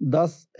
10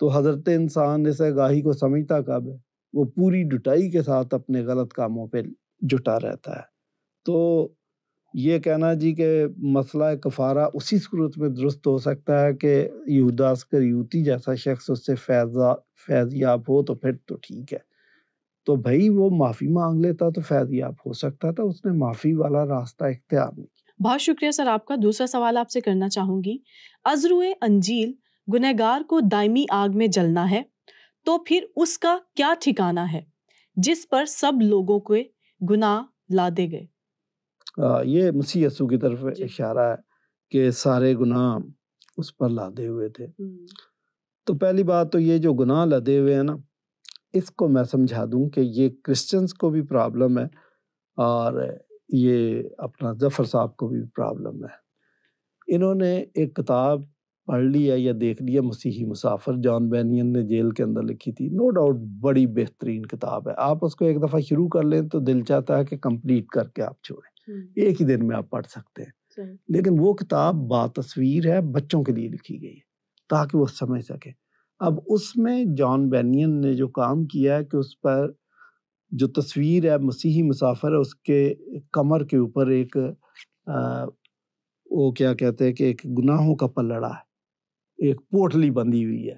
تو حضرت انسان اس آگاہی کو سمجھتا کب ہے؟ وہ پوری ڈٹائی کے ساتھ اپنے غلط کاموں پہ جٹا رہتا ہے۔ تو یہ کہنا جی کہ مسئلہ کفارہ اسی صورت میں درست ہو سکتا ہے کہ یہودا اسکریوتی جیسا شخص اس سے فیض یاب ہو تو پھر تو ٹھیک ہے۔ تو بھائی وہ معافی مانگ لیتا تو فیض یاب ہو سکتا تھا، اس نے معافی والا راستہ اختیار نہیں کیا۔ بہت شکریہ سر آپ کا۔ دوسرا سوال آپ سے کرنا چاہوں گی، ازروئے انجیل گنہگار کو دائمی آگ میں جلنا ہے تو پھر اس کا کیا ٹھکانہ ہے جس پر سب لوگوں کے گناہ لادے گئے؟ یہ مسیح یسوع کی طرف اشارہ ہے کہ سارے گناہ اس پر لادے ہوئے تھے۔ تو پہلی بات تو یہ جو گناہ لدے ہوئے ہیں نا، اس کو میں سمجھا دوں کہ یہ کرسچنز کو بھی پرابلم ہے اور یہ اپنا ظفر صاحب کو بھی پرابلم ہے۔ انہوں نے ایک کتاب پڑھ لی ہے یا دیکھ لیا، مسیحی مسافر، جان بینین نے جیل کے اندر لکھی تھی، نو ڈاؤٹ بڑی بہترین کتاب ہے۔ آپ اس کو ایک دفعہ شروع کر لیں تو دل چاہتا ہے کہ کمپلیٹ کر کے آپ چھوڑیں، ایک ہی دن میں آپ پڑھ سکتے ہیں۔ لیکن وہ کتاب باتصویر ہے، بچوں کے لیے لکھی گئی ہے تاکہ وہ سمجھ سکیں۔ اب اس میں جان بینین نے جو کام کیا ہے کہ اس پر جو تصویر ہے مسیحی مسافر ہے، اس کے کمر کے اوپر ایک وہ کیا کہتے ہیں کہ ایک گناہوں کا پلڑا ہے، ایک پوٹلی بندھی ہوئی ہے۔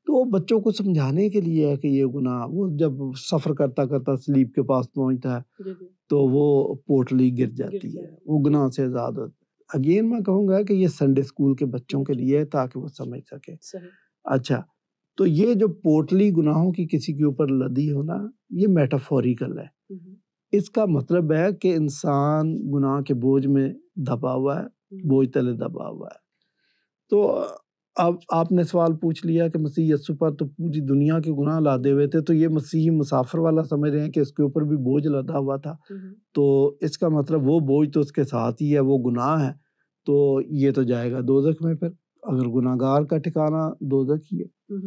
تو وہ بچوں کو سمجھانے کے لیے ہے کہ یہ گناہ، وہ جب سفر کرتا کرتا سلیب کے پاس پہنچتا ہے تو وہ پوٹلی گر جاتی ہے، وہ گناہ سے آزاد ہوتا ہے۔ اگین میں کہوں گا کہ یہ سنڈے اسکول کے بچوں کے لیے ہے تاکہ وہ سمجھ سکے۔ اچھا، تو یہ جو پوٹلی گناہوں کی کسی کے اوپر لدی ہونا، یہ میٹافوریکل ہے۔ اس کا مطلب ہے کہ انسان گناہ کے بوجھ میں دبا ہوا ہے، بوجھ تلے دبا ہوا ہے۔ تو اب آپ نے سوال پوچھ لیا کہ مسیح یسوع پر تو پوری دنیا کے گناہ لادے ہوئے تھے، تو یہ مسیحی مسافر والا سمجھ رہے ہیں کہ اس کے اوپر بھی بوجھ لدا ہوا تھا، تو اس کا مطلب وہ بوجھ تو اس کے ساتھ ہی ہے، وہ گناہ ہے، تو یہ تو جائے گا دوزخ میں۔ پھر اگر گناہ گار کا ٹھکانہ دوزخ ہی ہے۔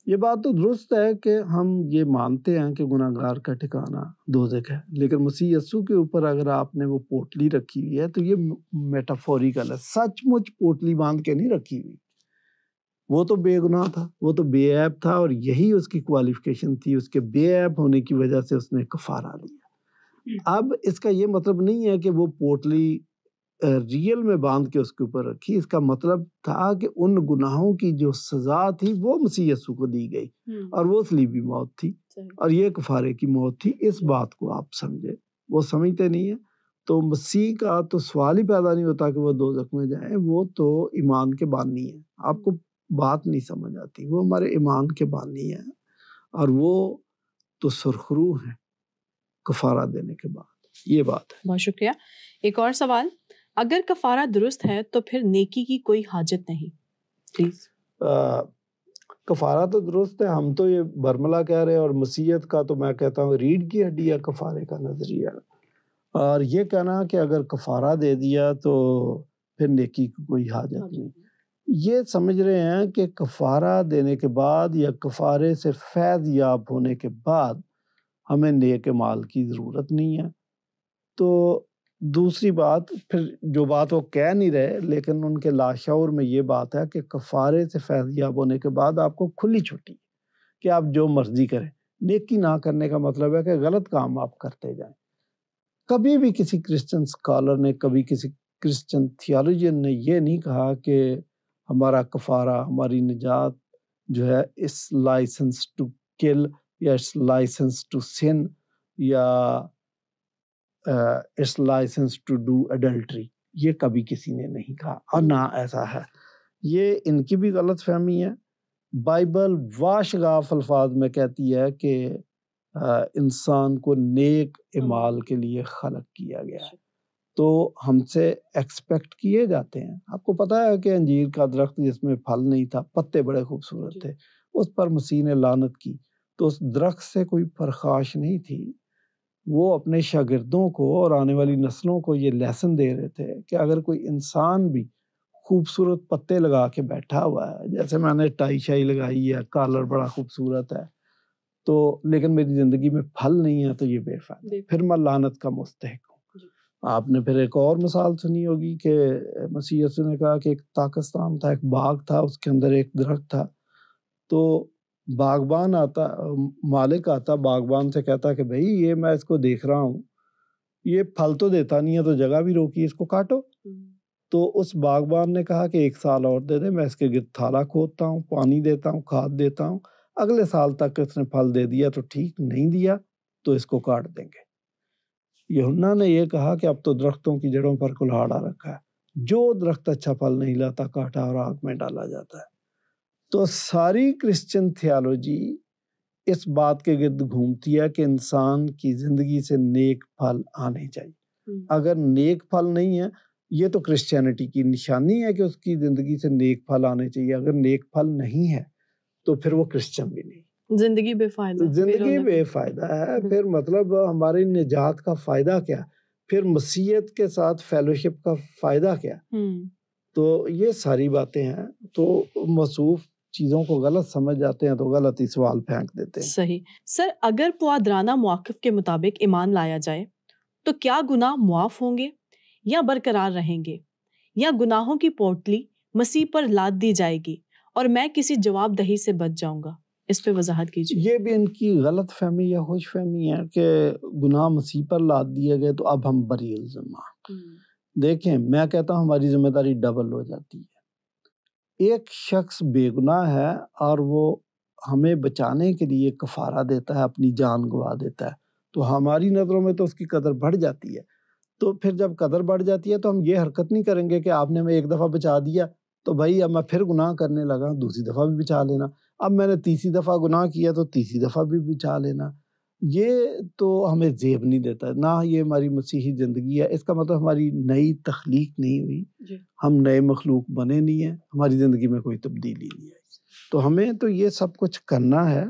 یہ بات تو درست ہے کہ ہم یہ مانتے ہیں کہ گناہ گار کا ٹھکانہ دوزخ ہے، لیکن مسیح یسوع کے اوپر اگر آپ نے وہ پوٹلی رکھی ہوئی ہے تو یہ میٹافوریکل ہے، سچ مچ پوٹلی باندھ کے نہیں رکھی ہوئی۔ وہ تو بے گناہ تھا، وہ تو بے عیب تھا، اور یہی اس کی کوالیفیکیشن تھی، اس کے بے عیب ہونے کی وجہ سے اس نے کفارہ لیا۔ اب اس کا یہ مطلب نہیں ہے کہ وہ پوٹلی ریئل میں باندھ کے اس کے اوپر رکھی، اس کا مطلب تھا کہ ان گناہوں کی جو سزا تھی وہ مسیح یسوع کو دی گئی، اور وہ صلیبی موت تھی، اور یہ کفارے کی موت تھی۔ اس بات کو آپ سمجھے، وہ سمجھتے نہیں ہیں۔ تو مسیح کا تو سوال ہی پیدا نہیں ہوتا کہ وہ دوزخ میں جائیں، وہ تو ایمان کے بانی ہیں۔ آپ کو بات نہیں سمجھ آتی، وہ ہمارے ایمان کے بانی ہیں، اور وہ تو سرخرو ہیں کفارہ دینے کے بعد۔ یہ بات ہے۔ بہت شکریہ۔ ایک اور سوال، اگر کفارہ درست ہے تو پھر نیکی کی کوئی حاجت نہیں؟ پلیز۔ کفارہ تو درست ہے، ہم تو یہ برملا کہہ رہے ہیں، اور مسیحیت کا تو میں کہتا ہوں ریڑھ کی ہڈی ہے کفارے کا نظریہ، اور یہ کہنا کہ اگر کفارہ دے دیا تو پھر نیکی کی کوئی حاجت نہیں، یہ سمجھ رہے ہیں کہ کفارہ دینے کے بعد یا کفارے سے فیض یاب ہونے کے بعد ہمیں نیک مال کی ضرورت نہیں ہے۔ تو دوسری بات، پھر جو بات وہ کہہ نہیں رہے لیکن ان کے لاشعور میں یہ بات ہے کہ کفارے سے فیض یاب ہونے کے بعد آپ کو کھلی چھٹی کہ آپ جو مرضی کریں۔ نیکی نہ کرنے کا مطلب ہے کہ غلط کام آپ کرتے جائیں۔ کبھی بھی کسی کرسچن سکالر نے، کبھی کسی کرسچن تھیالوجین نے یہ نہیں کہا کہ ہمارا کفارہ، ہماری نجات جو ہے اس لائسنس ٹو کل، یا اس لائسنس ٹو سن، یا اس لائسنس ٹو ڈو اڈلٹری، یہ کبھی کسی نے نہیں کہا، اور نہ ایسا ہے۔ یہ ان کی بھی غلط فہمی ہے۔ بائبل واشگاف الفاظ میں کہتی ہے کہ انسان کو نیک اعمال کے لیے خلق کیا گیا ہے، تو ہم سے ایکسپیکٹ کیے جاتے ہیں۔ آپ کو پتہ ہے کہ انجیر کا درخت جس میں پھل نہیں تھا، پتے بڑے خوبصورت تھے، اس پر مسیح نے لعنت کی، تو اس درخت سے کوئی پرخاش نہیں تھی۔ وہ اپنے شاگردوں کو اور آنے والی نسلوں کو یہ لیسن دے رہے تھے کہ اگر کوئی انسان بھی خوبصورت پتے لگا کے بیٹھا ہوا ہے، جیسے میں نے ٹائی شائی لگائی ہے، کالر بڑا خوبصورت ہے، تو لیکن میری زندگی میں پھل نہیں ہے، تو یہ بے فائدہ، پھر میں لعنت کا مستحق ہوں۔ آپ نے پھر ایک اور مثال سنی ہوگی کہ مسیح یسوع نے کہا کہ ایک پاکستان تھا، ایک باغ تھا، اس کے اندر ایک درخت تھا، تو باغبان آتا، مالک آتا باغبان سے کہتا کہ بھائی یہ میں اس کو دیکھ رہا ہوں، یہ پھل تو دیتا نہیں ہے، تو جگہ بھی روکی، اس کو کاٹو۔ تو اس باغبان نے کہا کہ 1 سال اور دے دے، میں اس کے گرد تھالا کھودتا ہوں، پانی دیتا ہوں، کھاد دیتا ہوں، اگلے سال تک اس نے پھل دے دیا تو ٹھیک، نہیں دیا تو اس کو کاٹ دیں گے۔ یوحنا نے یہ کہا کہ اب تو درختوں کی جڑوں پر کلہاڑ آ رکھا ہے، جو درخت اچھا پھل نہیں لاتا کاٹا اور آگ میں ڈالا جاتا ہے۔ تو ساری کرسچن تھیالوجی اس بات کے گرد گھومتی ہے کہ انسان کی زندگی سے نیک پھل آنے چاہیے۔ اگر نیک پھل نہیں ہے، یہ تو کرسچینٹی کی نشانی ہے کہ اس کی زندگی سے نیک پھل آنے چاہیے، اگر نیک پھل نہیں ہے تو پھر وہ کرسچن بھی نہیں، زندگی بے فائدہ، زندگی بے فائدہ ہے۔ پھر مطلب ہماری نجات کا فائدہ کیا، پھر مسیحیت کے ساتھ فیلوشپ کا فائدہ کیا؟ تو یہ ساری باتیں ہیں۔ تو موصوف چیزوں کو غلط سمجھ جاتے ہیں تو غلط ہی سوال پھینک دیتے ہیں۔ صحیح سر، اگر پوادرانہ مواقف کے مطابق ایمان لایا جائے تو کیا گناہ معاف ہوں گے یا برقرار رہیں گے، یا گناہوں کی پوٹلی مسیح پر لاد دی جائے گی اور میں کسی جواب دہی سے بچ جاؤں گا؟ اس پہ وضاحت کیجیے۔ یہ بھی ان کی غلط فہمی یا خوش فہمی ہے کہ گناہ مسیح پر لاد دیے گئے تو اب ہم بری الذمہ۔ دیکھیں، میں کہتا ہوں ہماری ذمہ داری ڈبل ہو جاتی ہے۔ ایک شخص بے گناہ ہے اور وہ ہمیں بچانے کے لیے کفارہ دیتا ہے، اپنی جان گوا دیتا ہے، تو ہماری نظروں میں تو اس کی قدر بڑھ جاتی ہے۔ تو پھر جب قدر بڑھ جاتی ہے تو ہم یہ حرکت نہیں کریں گے کہ آپ نے ہمیں 1 دفعہ بچا دیا تو بھائی اب میں پھر گناہ کرنے لگا، دوسری دفعہ بھی بچا لینا، اب میں نے تیسری دفعہ گناہ کیا تو تیسری دفعہ بھی بچا لینا۔ یہ تو ہمیں زیب نہیں دیتا، نہ یہ ہماری مسیحی زندگی ہے۔ اس کا مطلب ہماری نئی تخلیق نہیں ہوئی، ہم نئے مخلوق بنے نہیں ہیں، ہماری زندگی میں کوئی تبدیلی نہیں ہے۔ تو ہمیں تو یہ سب کچھ کرنا ہے۔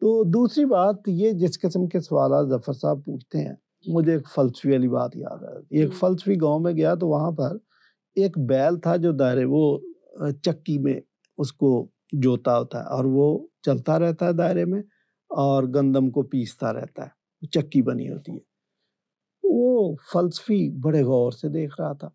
تو دوسری بات یہ، جس قسم کے سوالات ظفر صاحب پوچھتے ہیں، مجھے ایک فلسفی والی بات یاد آ رہی ہے۔ ایک فلسفی گاؤں میں گیا تو وہاں پر ایک بیل تھا جو دائرے، وہ چکی میں اس کو جوتا ہوتا ہے اور وہ چلتا رہتا ہے دائرے میں اور گندم کو پیستا رہتا ہے، چکی بنی ہوتی ہے۔ وہ فلسفی بڑے غور سے دیکھ رہا تھا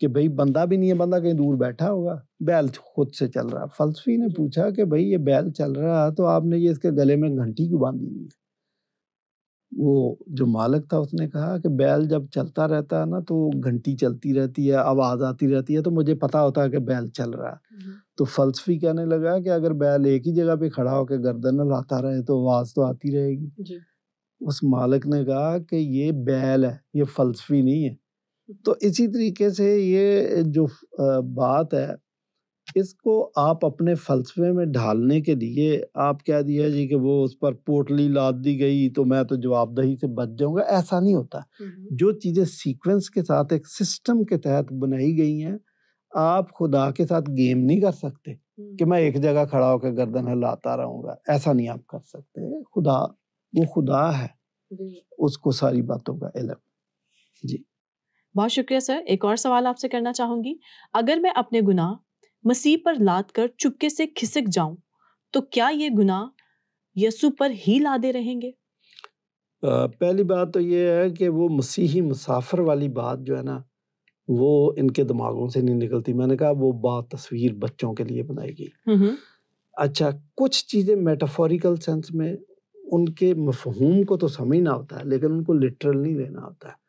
کہ بھئی بندہ بھی نہیں ہے، بندہ کہیں دور بیٹھا ہوگا، بیل خود سے چل رہا ہے۔ فلسفی نے پوچھا کہ بھئی یہ بیل چل رہا ہے تو آپ نے یہ اس کے گلے میں گھنٹی کیوں باندھی ہوئی ہے؟ وہ جو مالک تھا اس نے کہا کہ بیل جب چلتا رہتا ہے نا تو گھنٹی چلتی رہتی ہے، آواز آتی رہتی ہے، تو مجھے پتا ہوتا ہے کہ بیل چل رہا ہے۔ تو فلسفی کہنے لگا کہ اگر بیل ایک ہی جگہ پہ کھڑا ہو کے گردن ہلاتا رہے تو آواز تو آتی رہے گی۔ اس مالک نے کہا کہ یہ بیل ہے، یہ فلسفی نہیں ہے۔ تو اسی طریقے سے یہ جو بات ہے، اس کو آپ اپنے فلسفے میں ڈھالنے کے لیے آپ کہہ دیا جی کہ وہ اس پر پوٹلی لاد دی گئی تو میں تو جواب دہی سے بچ جاؤں گا، ایسا نہیں ہوتا۔ جو چیزیں سیکوینس کے ساتھ ایک سسٹم کے تحت بنائی گئی ہیں، آپ خدا کے ساتھ گیم نہیں کر سکتے کہ میں ایک جگہ کھڑا ہو کے گردن ہلاتا رہوں گا، ایسا نہیں آپ کر سکتے۔ خدا وہ خدا ہے، اس کو ساری باتوں کا علم۔ جی بہت شکریہ سر۔ ایک اور سوال آپ سے کرنا چاہوں گی، اگر میں اپنے گناہ مسیح پر لاد کر چپکے سے کھسک جاؤں تو کیا یہ گناہ یسوع پر ہی لادے رہیں گے؟ پہلی بات تو یہ ہے کہ وہ مسیحی مسافر والی بات جو ہے نا، وہ ان کے دماغوں سے نہیں نکلتی۔ میں نے کہا وہ بات تصویر بچوں کے لیے بنائی گئی۔ اچھا، کچھ چیزیں میٹافوریکل سینس میں ان کے مفہوم کو تو سمجھنا ہوتا ہے لیکن ان کو لٹرل نہیں لینا ہوتا ہے۔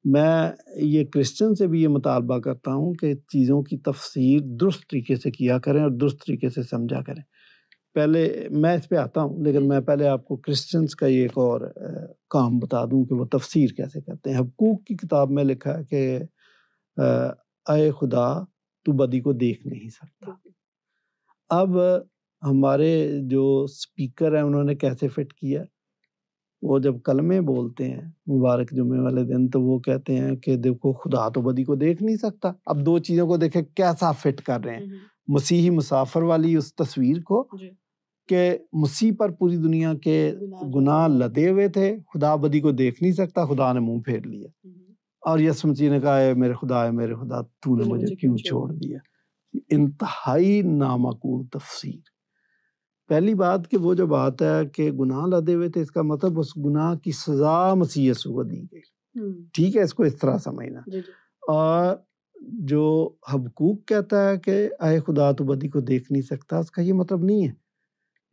میں یہ کرسچن سے بھی یہ مطالبہ کرتا ہوں کہ چیزوں کی تفسیر درست طریقے سے کیا کریں اور درست طریقے سے سمجھا کریں۔ پہلے میں اس پہ آتا ہوں لیکن میں پہلے آپ کو کرسچنز کا ایک اور کام بتا دوں کہ وہ تفسیر کیسے کرتے ہیں۔ حقوق کی کتاب میں لکھا ہے کہ اے خدا تو بدی کو دیکھ نہیں سکتا۔ اب ہمارے جو سپیکر ہیں انہوں نے کیسے فٹ کیا، وہ جب کلمے بولتے ہیں مبارک جمعے والے دن تو وہ کہتے ہیں کہ دیکھو خدا تو بدی کو دیکھ نہیں سکتا۔ اب دو چیزوں کو دیکھیں کیسا فٹ کر رہے ہیں، مسیحی مسافر والی اس تصویر کو کہ مسیح پر پوری دنیا کے گناہ لدے ہوئے تھے، خدا بدی کو دیکھ نہیں سکتا، خدا نے منہ پھیر لیا، اور یسوع مسیح نے کہا اے میرے خدا تو نے مجھے کیوں چھوڑ دیا۔ انتہائی نامعقول تفسیر۔ پہلی بات کہ وہ جو بات ہے کہ گناہ لدے ہوئے تھے، اس کا مطلب اس گناہ کی سزا مسیح یسوع کو دی گئی، ٹھیک ہے، اس کو اس طرح سمجھنا۔ اور جو حبقوق کہتا ہے کہ اے خدا تو بدی کو دیکھ نہیں سکتا، اس کا یہ مطلب نہیں ہے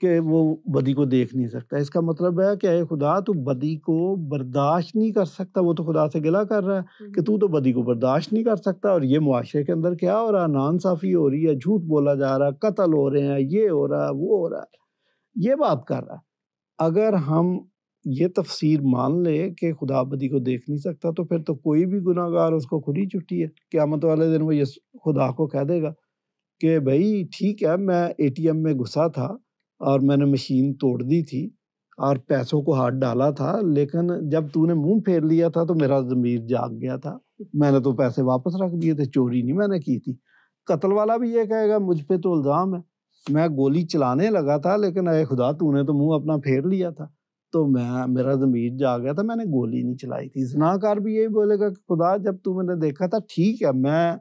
کہ وہ بدی کو دیکھ نہیں سکتا. اس کا مطلب ہے کہ اے خدا تو بدی کو برداشت نہیں کر سکتا. وہ تو خدا سے گلہ کر رہا ہے کہ تو بدی کو برداشت نہیں کر سکتا. اور یہ معاشرے کے اندر کیا ہو رہا ہے؟ ناانصافی ہو رہی ہے، جھوٹ بولا جا رہا ہے، قتل ہو رہے ہیں، یہ ہو رہا ہے، وہ ہو رہا ہے. یہ بات کر رہا ہے. اگر ہم یہ تفسیر مان لے کہ خدا بدی کو دیکھ نہیں سکتا تو پھر تو کوئی بھی گناہ گار اس کو کھلی چھٹی ہے. قیامت والے دن وہ یہ خدا کو کہہ دے گا کہ بھائی ٹھیک ہے، میں ATM میں گھسا تھا اور میں نے مشین توڑ دی تھی اور پیسوں کو ہاتھ ڈالا تھا، لیکن جب تو نے منہ پھیر لیا تھا تو میرا ضمیر جاگ گیا تھا، میں نے تو پیسے واپس رکھ دیے تھے، چوری نہیں میں نے کی تھی. قتل والا بھی یہ کہے گا مجھ پہ تو الزام ہے، میں گولی چلانے لگا تھا لیکن اے خدا تو نے تو منہ اپنا پھیر لیا تھا تو میرا ضمیر جاگ گیا تھا، میں نے گولی نہیں چلائی تھی. زناکار بھی یہی بولے گا کہ خدا جب تو میں نے دیکھا تھا ٹھیک ہے میں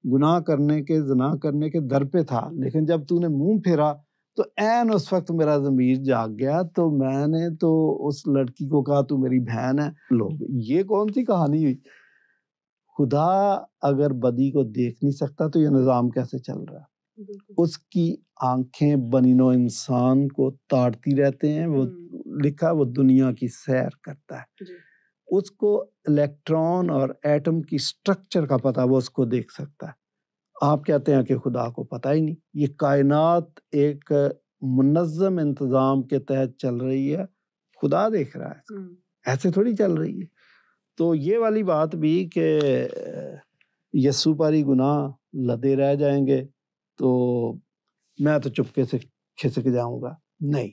گناہ کرنے کے زنا کرنے کے در پہ تھا، لیکن جب تو نے منہ پھیرا تو عین اس وقت میرا ضمیر جاگ گیا تو میں نے تو اس لڑکی کو کہا تو میری بہن ہے. لوگ یہ کون سی کہانی ہوئی؟ خدا اگر بدی کو دیکھ نہیں سکتا تو یہ نظام کیسے چل رہا ہے؟ اس کی آنکھیں بنی نوع انسان کو تاڑتی رہتے ہیں. وہ لکھا وہ دنیا کی سیر کرتا ہے، اس کو الیکٹران اور ایٹم کی سٹرکچر کا پتہ وہ اس کو دیکھ سکتا ہے. آپ کہتے ہیں کہ خدا کو پتہ ہی نہیں. یہ کائنات ایک منظم انتظام کے تحت چل رہی ہے، خدا دیکھ رہا ہے، ایسے تھوڑی چل رہی ہے. تو یہ والی بات بھی کہ یسوع پر ہی گناہ لدے رہ جائیں گے تو میں تو چپکے سے کھسک جاؤں گا، نہیں.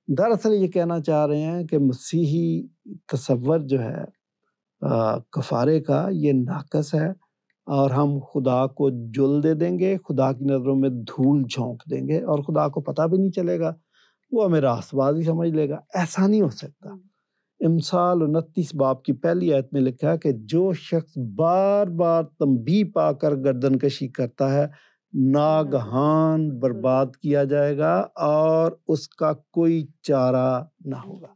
دراصل یہ کہنا چاہ رہے ہیں کہ مسیحی تصور جو ہے کفارے کا یہ ناقص ہے اور ہم خدا کو جل دے دیں گے، خدا کی نظروں میں دھول جھونک دیں گے اور خدا کو پتہ بھی نہیں چلے گا، وہ ہمیں راست بازی سمجھ لے گا. ایسا نہیں ہو سکتا. امثال 29 باب کی پہلی آیت میں لکھا ہے کہ جو شخص بار بار تنبیہ پا کر گردن کشی کرتا ہے ناگہان برباد کیا جائے گا اور اس کا کوئی چارہ نہ ہوگا.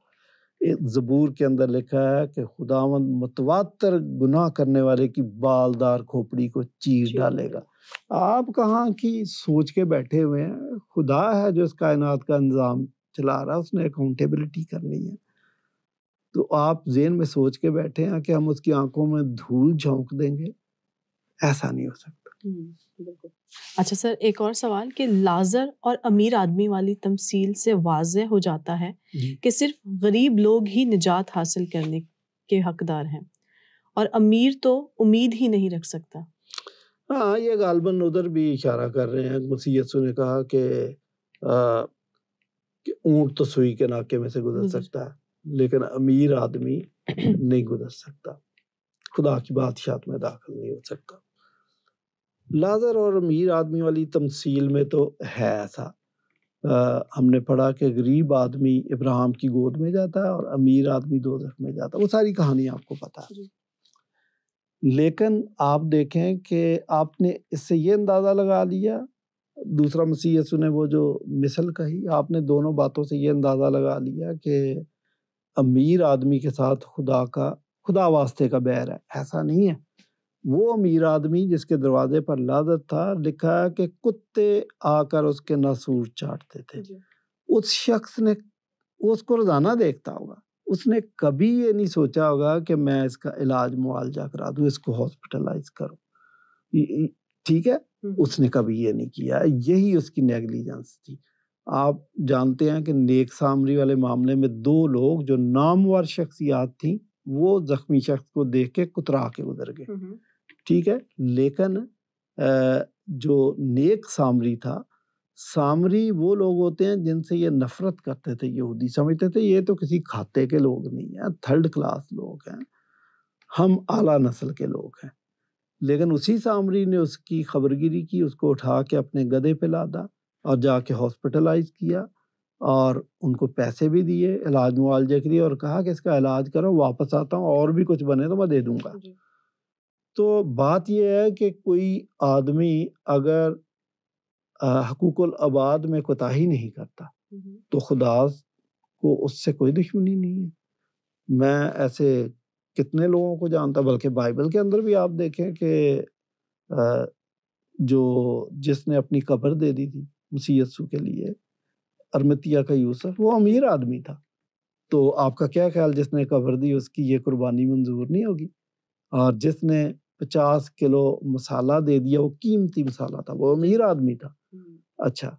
زبور کے اندر لکھا ہے کہ خداوند متواتر گناہ کرنے والے کی بالدار کھوپڑی کو چیر ڈالے گا. آپ کہاں کی سوچ کے بیٹھے ہوئے ہیں؟ خدا ہے جو اس کائنات کا نظام چلا رہا ہے، اس نے اکاؤنٹیبلٹی کرنی ہے. تو آپ ذہن میں سوچ کے بیٹھے ہیں کہ ہم اس کی آنکھوں میں دھول جھونک دیں گے؟ ایسا نہیں ہو سکتا. بالکل. اچھا سر، ایک اور سوال کہ لازر اور امیر آدمی والی تمثیل سے واضح ہو جاتا ہے کہ صرف غریب لوگ ہی نجات حاصل کرنے کے حقدار ہیں اور امیر تو امید ہی نہیں رکھ سکتا. ہاں، یہ غالباً ادھر بھی اشارہ کر رہے ہیں. مسیح یسوع نے کہا کہ اونٹ تو سوئی کے ناکے میں سے گزر سکتا ہے لیکن امیر آدمی نہیں گزر سکتا، خدا کی بادشاہت میں داخل نہیں ہو سکتا. لازر اور امیر آدمی والی تمثیل میں تو ہے ایسا. ہم نے پڑھا کہ غریب آدمی ابراہیم کی گود میں جاتا ہے اور امیر آدمی دوزخ میں جاتا ہے. وہ ساری کہانی آپ کو پتہ ہے. لیکن آپ دیکھیں کہ آپ نے اس سے یہ اندازہ لگا لیا، دوسرا مسیح یسوع نے وہ جو مثل کہی، آپ نے دونوں باتوں سے یہ اندازہ لگا لیا کہ امیر آدمی کے ساتھ خدا واسطے کا بیر ہے. ایسا نہیں ہے. وہ امیر آدمی جس کے دروازے پر لازر تھا، لکھا ہے کہ کتے آ کر اس کے ناسور چاٹتے تھے. اس شخص نے اس کو روزانہ دیکھتا ہوگا، اس نے کبھی یہ نہیں سوچا ہوگا کہ میں اس کا علاج معالجہ کرا دوں، اس کو ہاسپٹلائز کروں. ٹھیک ہے، اس نے کبھی یہ نہیں کیا. یہی اس کی نیگلیجنس تھی. آپ جانتے ہیں کہ نیک سامری والے معاملے میں 2 لوگ جو نامور شخصیات تھیں وہ زخمی شخص کو دیکھ کے کترا کے گزر گئے. ٹھیک ہے، لیکن جو نیک سامری تھا، سامری وہ لوگ ہوتے ہیں جن سے یہ نفرت کرتے تھے. یہودی سمجھتے تھے یہ تو کسی کھاتے کے لوگ نہیں ہیں، 3rd کلاس لوگ ہیں، ہم اعلیٰ نسل کے لوگ ہیں. لیکن اسی سامری نے اس کی خبرگیری کی، اس کو اٹھا کے اپنے گدھے پہ لادا اور جا کے ہاسپٹلائز کیا اور ان کو پیسے بھی دیے علاج معالجے کے لیے اور کہا کہ اس کا علاج کرو، واپس آتا ہوں اور بھی کچھ بنے تو میں دے دوں گا. تو بات یہ ہے کہ کوئی آدمی اگر حقوق العباد میں کوتاہی نہیں کرتا تو خدا کو اس سے کوئی دشمنی نہیں ہے. میں ایسے کتنے لوگوں کو جانتا، بلکہ بائبل کے اندر بھی آپ دیکھیں کہ جو جس نے اپنی قبر دے دی تھی مسیح یسوع کے لیے، ارمتیہ کا یوسف، وہ امیر آدمی تھا، تو آپ کا کیا خیال جس نے قبر دی اس کی یہ قربانی منظور نہیں ہوگی؟ اور جس نے 50 کلو مسالہ دے دیا، وہ قیمتی مسالہ تھا، وہ امیر آدمی تھا۔ اچھا،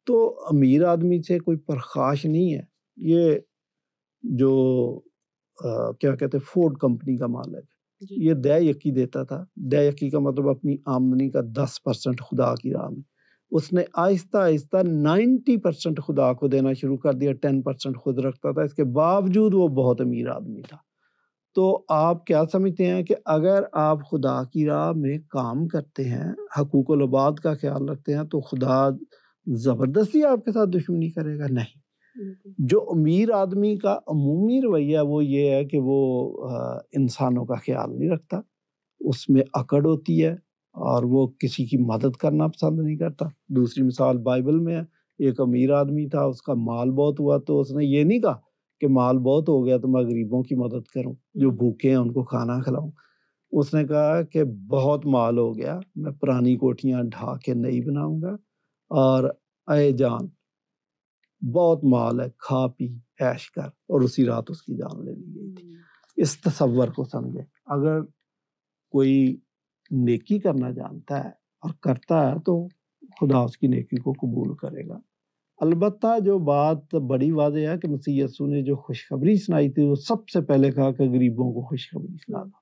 تو امیر آدمی سے کوئی پرخاش نہیں ہے۔ یہ جو کیا کہتے ہیں فورڈ کمپنی کا مالک، یہ دے یقی دیتا تھا۔ دے یقی کا مطلب اپنی آمدنی کا 10% خدا کی راہ میں۔ اس نے آہستہ آہستہ 90% خدا کو دینا شروع کر دیا، 10% خود رکھتا تھا، اس کے باوجود وہ بہت امیر آدمی تھا۔ تو آپ کیا سمجھتے ہیں کہ اگر آپ خدا کی راہ میں کام کرتے ہیں، حقوق العباد کا خیال رکھتے ہیں، تو خدا زبردستی آپ کے ساتھ دشمنی کرے گا؟ نہیں۔ جو امیر آدمی کا عمومی رویہ وہ یہ ہے کہ وہ انسانوں کا خیال نہیں رکھتا، اس میں اکڑ ہوتی ہے اور وہ کسی کی مدد کرنا پسند نہیں کرتا۔ دوسری مثال بائبل میں ہے، ایک امیر آدمی تھا، اس کا مال بہت ہوا تو اس نے یہ نہیں کہا کہ مال بہت ہو گیا تو میں غریبوں کی مدد کروں، جو بھوکے ہیں ان کو کھانا کھلاؤں۔ اس نے کہا کہ بہت مال ہو گیا، میں پرانی کوٹھیاں ڈھا کے نئی بناؤں گا، اور اے جان بہت مال ہے، کھا پی عیش کر، اور اسی رات اس کی جان لے لی گئی تھی۔ اس تصور کو سمجھے، اگر کوئی نیکی کرنا جانتا ہے اور کرتا ہے تو خدا اس کی نیکی کو قبول کرے گا۔ البتہ جو بات بڑی واضح ہے کہ مسیح یسوع نے جو خوشخبری سنائی تھی، وہ سب سے پہلے کہا کہ غریبوں کو خوشخبری سنا دو۔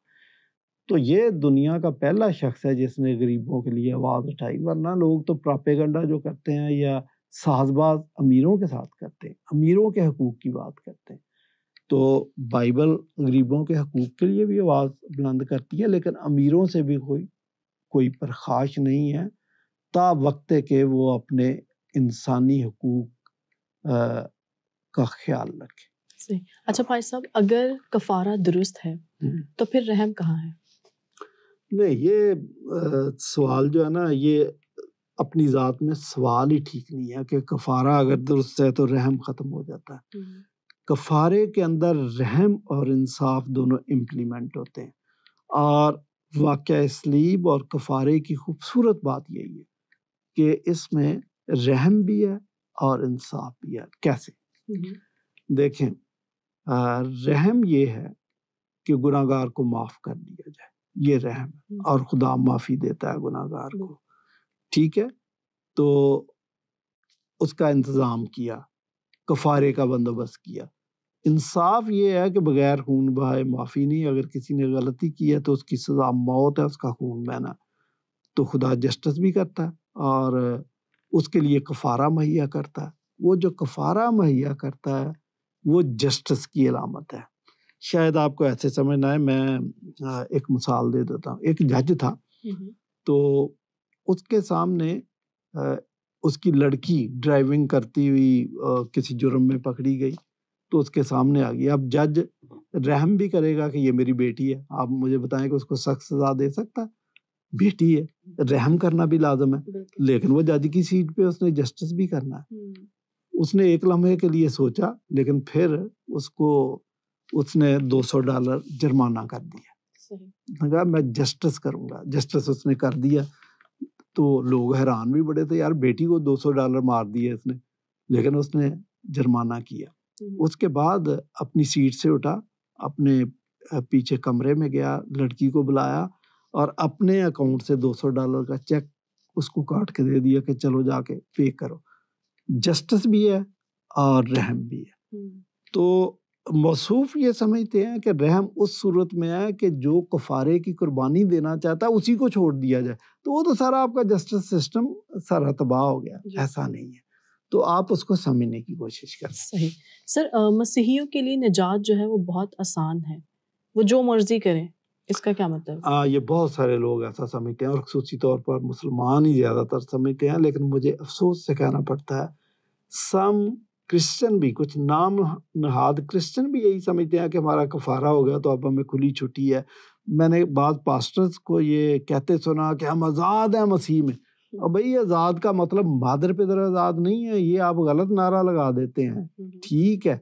تو یہ دنیا کا پہلا شخص ہے جس نے غریبوں کے لیے آواز اٹھائی، ورنہ لوگ تو پراپیگنڈا جو کرتے ہیں یا ساز باز امیروں کے ساتھ کرتے ہیں، امیروں کے حقوق کی بات کرتے ہیں۔ تو بائبل غریبوں کے حقوق کے لیے بھی آواز بلند کرتی ہے، لیکن امیروں سے بھی کوئی پرخاش نہیں ہے، تا وقت کہ وہ اپنے انسانی حقوق کا خیال رکھے۔ صحیح۔ اچھا بھائی صاحب، اگر کفارہ درست ہے تو پھر رحم کہاں ہے؟ نہیں، یہ سوال جو ہے نا، یہ اپنی ذات میں سوال ہی ٹھیک نہیں ہے کہ کفارہ اگر درست ہے تو رحم ختم ہو جاتا ہے۔ کفارے کے اندر رحم اور انصاف دونوں امپلیمنٹ ہوتے ہیں، اور واقعہ صلیب اور کفارے کی خوبصورت بات یہی ہے کہ اس میں رحم بھی ہے اور انصاف بھی ہے۔ کیسے؟ دیکھیں، رحم یہ ہے کہ گناہ گار کو معاف کر دیا جائے، یہ رحم ہے، اور خدا معافی دیتا ہے گناہ گار کو، ٹھیک ہے؟ تو اس کا انتظام کیا، کفارے کا بندوبست کیا۔ انصاف یہ ہے کہ بغیر خون بہائے معافی نہیں، اگر کسی نے غلطی کی ہے تو اس کی سزا موت ہے، اس کا خون بہنا۔ تو خدا جسٹس بھی کرتا ہے اور اس کے لیے کفارہ مہیا کرتا ہے۔ وہ جو کفارہ مہیا کرتا ہے وہ جسٹس کی علامت ہے۔ شاید آپ کو ایسے سمجھنا ہے، میں ایک مثال دے دیتا ہوں۔ ایک جج تھا، تو اس کے سامنے اس کی لڑکی ڈرائیونگ کرتی ہوئی کسی جرم میں پکڑی گئی، تو اس کے سامنے آ گئی۔ اب جج رحم بھی کرے گا کہ یہ میری بیٹی ہے، آپ مجھے بتائیں کہ اس کو سخت سزا دے سکتا ہے؟ بیٹی ہے، رحم کرنا بھی لازم ہے، لیکن وہ جج کی سیٹ پہ اس نے جسٹس بھی کرنا ہے۔ اس نے ایک لمحے کے لیے سوچا، لیکن پھر اس نے $200 جرمانہ کر دیا، کہا میں جسٹس کروں گا۔ جسٹس اس نے کر دیا، تو لوگ حیران بھی بڑے تھے، یار بیٹی کو $200 مار دیے اس نے، لیکن اس نے جرمانہ کیا۔ اس کے بعد اپنی سیٹ سے اٹھا، اپنے پیچھے کمرے میں گیا، لڑکی کو بلایا اور اپنے اکاؤنٹ سے $200 کا چیک اس کو کاٹ کے دے دیا کہ چلو جا کے پے کرو۔ جسٹس بھی ہے اور رحم بھی ہے۔ تو موصوف یہ سمجھتے ہیں کہ رحم اس صورت میں ہے کہ جو کفارے کی قربانی دینا چاہتا ہے اسی کو چھوڑ دیا جائے، تو وہ تو سارا آپ کا جسٹس سسٹم سارا تباہ ہو گیا۔ ایسا نہیں ہے، تو آپ اس کو سمجھنے کی کوشش کریں۔ صحیح سر، مسیحیوں کے لیے نجات جو ہے وہ بہت آسان ہے، وہ جو مرضی کریں، اس کا کیا مطلب؟ یہ بہت سارے لوگ ایسا سمجھتے ہیں، اور خصوصی طور پر مسلمان ہی زیادہ تر سمجھتے ہیں، لیکن مجھے افسوس سے کہنا پڑتا ہے سم کرسچن بھی، کچھ نام نہاد کرسچن بھی یہی سمجھتے ہیں کہ ہمارا کفارہ ہو گیا تو اب ہمیں کھلی چھٹی ہے۔ میں نے بعض پاسٹرز کو یہ کہتے سنا کہ ہم آزاد ہیں مسیح میں۔ اور بھئی آزاد کا مطلب مادر پدر آزاد نہیں ہے، یہ آپ غلط نعرہ لگا دیتے ہیں۔ ٹھیک ہے،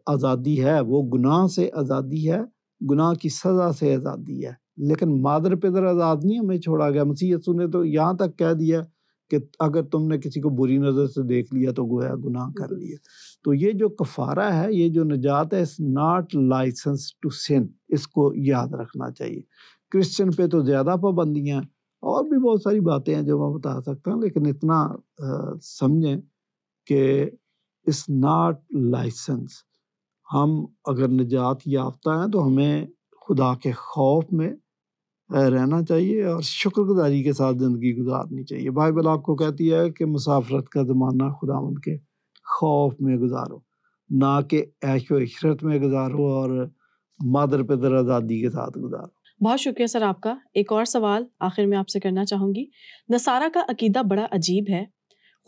آزادی ہے، وہ گناہ سے آزادی ہے، گناہ کی سزا سے آزادی ہے، لیکن مادر پدر آزاد نہیں ہمیں چھوڑا گیا. مسیح یسوع نے تو یہاں تک کہہ دیا کہ اگر تم نے کسی کو بری نظر سے دیکھ لیا تو گویا گناہ کر لیا. تو یہ جو کفارہ ہے، یہ جو نجات ہے، اس ناٹ لائسنس ٹو سن، اس کو یاد رکھنا چاہیے. کرسچن پہ تو زیادہ پابندیاں، اور بھی بہت ساری باتیں ہیں جو میں بتا سکتا ہوں، لیکن اتنا سمجھیں کہ اس ناٹ لائسنس. ہم اگر نجات یافتہ ہیں تو ہمیں خدا کے خوف میں رہنا چاہیے اور شکر گزاری کے ساتھ زندگی گزارنی چاہیے. بائبل آپ کو کہتی ہے کہ مسافرت کا زمانہ خداوند کے خوف میں گزارو، نہ کہ عیش و عشرت میں گزارو اور مادر پدر آزادی کے ساتھ گزارو. بہت شکریہ سر آپ کا. ایک اور سوال آخر میں آپ سے کرنا چاہوں گی. نصارہ کا عقیدہ بڑا عجیب ہے.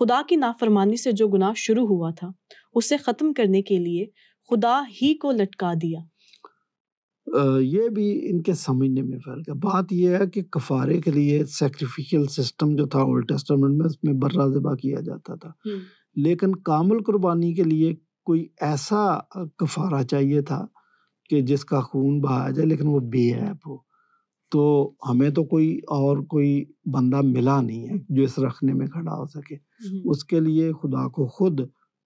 خدا کی نافرمانی سے جو گناہ شروع ہوا تھا اسے ختم کرنے کے لیے خدا ہی کو لٹکا دیا. یہ بھی ان کے سمجھنے میں فرق ہے. بات یہ ہے کہ کفارے کے لیے سیکریفیشل سسٹم جو تھا اولڈ ٹیسٹامنٹ میں، اس میں برا ذبح کیا جاتا تھا، لیکن کامل قربانی کے لیے کوئی ایسا کفارہ چاہیے تھا کہ جس کا خون بہایا جائے لیکن وہ بے عیب ہو. تو ہمیں تو کوئی بندہ ملا نہیں ہے جو اس رکھنے میں کھڑا ہو سکے. اس کے لیے خدا کو خود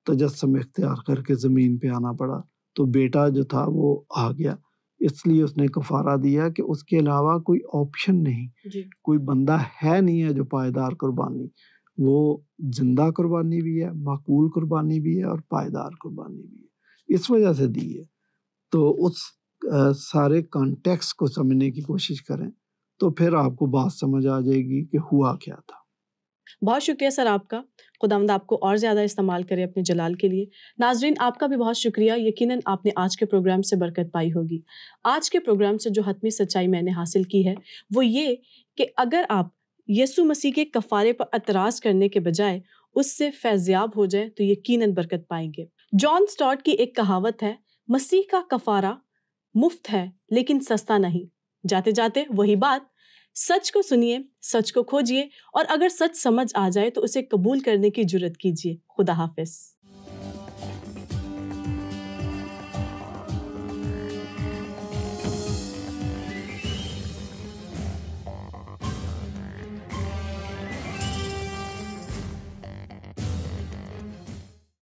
تجسم اختیار کر کے زمین پہ آنا پڑا. تو بیٹا جو تھا وہ آ گیا، اس لیے اس نے کفارہ دیا کہ اس کے علاوہ کوئی آپشن نہیں، کوئی بندہ ہے نہیں ہے جو پائیدار قربانی. وہ زندہ قربانی بھی ہے، معقول قربانی بھی ہے اور پائیدار قربانی بھی ہے، اس وجہ سے دی ہے. تو اس سارے کانٹیکس کو سمجھنے کی کوشش کریں تو پھر آپ کو بات سمجھ آ جائے گی کہ ہوا کیا تھا. بہت شکریہ سر آپ کا. خداوند آپ کو اور زیادہ استعمال کرے اپنے جلال کے لیے. ناظرین آپ کا بھی بہت شکریہ. یقیناً آپ نے آج کے پروگرام سے برکت پائی ہوگی. آج کے پروگرام سے جو حتمی سچائی میں نے حاصل کی ہے وہ یہ کہ اگر آپ یسوع مسیح کے کفارے پر اعتراض کرنے کے بجائے اس سے فیضیاب ہو جائیں تو یقیناً برکت پائیں گے. جان سٹارٹ کی ایک کہاوت ہے، مسیح کا کفارہ مفت ہے لیکن سستا نہیں. جاتے جاتے وہی بات، سچ کو سنیے، سچ کو کھوجیے، اور اگر سچ سمجھ آ جائے تو اسے قبول کرنے کی جرات کیجیے. خدا حافظ.